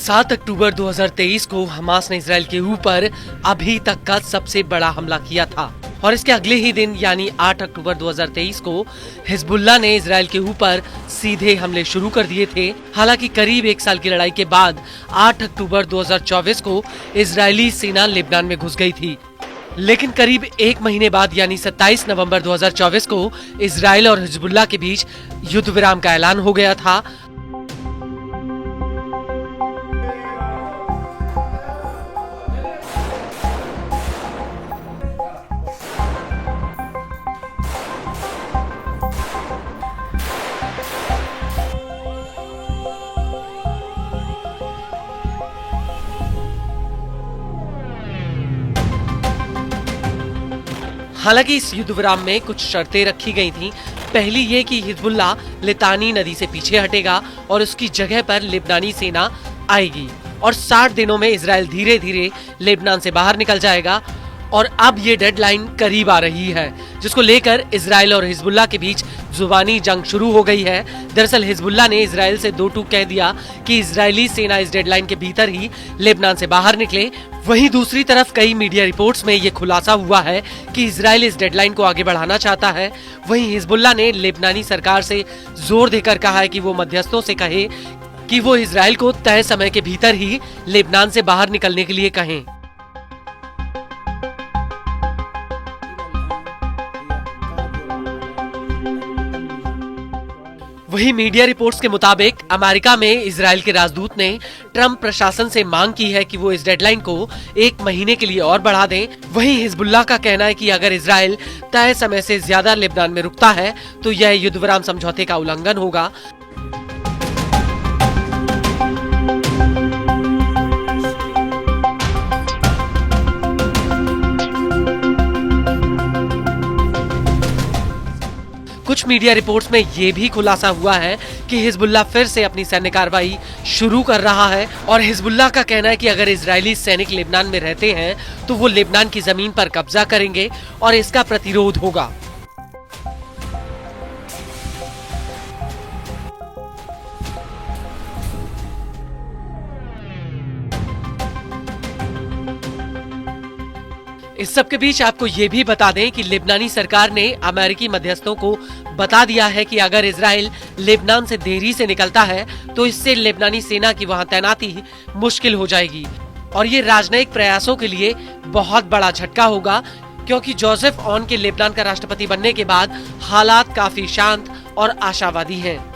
7 अक्टूबर 2023 को हमास ने इजराइल के ऊपर अभी तक का सबसे बड़ा हमला किया था और इसके अगले ही दिन यानी 8 अक्टूबर 2023 को हिजबुल्लाह ने इजराइल के ऊपर सीधे हमले शुरू कर दिए थे। हालांकि करीब एक साल की लड़ाई के बाद 8 अक्टूबर 2024 को इजरायली सेना लेबनान में घुस गई थी, लेकिन करीब एक महीने बाद यानी 27 नवंबर 2024 को इजराइल और हिजबुल्लाह के बीच युद्ध विराम का ऐलान हो गया था। हालांकि इस युद्ध विराम में कुछ शर्तें रखी गई थीं। पहली ये कि हिजबुल्लाह लितानी नदी से पीछे हटेगा और उसकी जगह पर लेबनानी सेना आएगी और 60 दिनों में इजराइल धीरे धीरे लेबनान से बाहर निकल जाएगा। और अब ये डेडलाइन करीब आ रही है, जिसको लेकर इजराइल और हिजबुल्लाह के बीच जुबानी जंग शुरू हो गई है। दरअसल हिजबुल्लाह ने इजराइल से दो टूक कह दिया कि इजरायली सेना इस डेडलाइन के भीतर ही लेबनान से बाहर निकले। वहीं दूसरी तरफ कई मीडिया रिपोर्ट्स में ये खुलासा हुआ है कि इजराइल इस डेडलाइन को आगे बढ़ाना चाहता है। वहीं हिजबुल्लाह ने लेबनानी सरकार से जोर देकर कहा है कि वो मध्यस्थों से कहे कि वो इजराइल को तय समय के भीतर ही लेबनान से बाहर निकलने के लिए कहें। वहीं मीडिया रिपोर्ट्स के मुताबिक अमेरिका में इजराइल के राजदूत ने ट्रंप प्रशासन से मांग की है कि वो इस डेडलाइन को 1 महीने के लिए और बढ़ा दें। वहीं हिजबुल्लाह का कहना है कि अगर इजराइल तय समय से ज्यादा लेबनान में रुकता है तो यह युद्ध विराम समझौते का उल्लंघन होगा। कुछ मीडिया रिपोर्ट्स में ये भी खुलासा हुआ है कि हिजबुल्लाह फिर से अपनी सैन्य कार्रवाई शुरू कर रहा है और हिजबुल्लाह का कहना है कि अगर इजरायली सैनिक लेबनान में रहते हैं तो वो लेबनान की जमीन पर कब्जा करेंगे और इसका प्रतिरोध होगा। इस सब के बीच आपको ये भी बता दें कि लेबनानी सरकार ने अमेरिकी मध्यस्थों को बता दिया है कि अगर इजराइल लेबनान से देरी से निकलता है तो इससे लेबनानी सेना की वहां तैनाती मुश्किल हो जाएगी और ये राजनयिक प्रयासों के लिए बहुत बड़ा झटका होगा, क्योंकि जोसेफ ऑन के लेबनान का राष्ट्रपति बनने के बाद हालात काफी शांत और आशावादी हैं।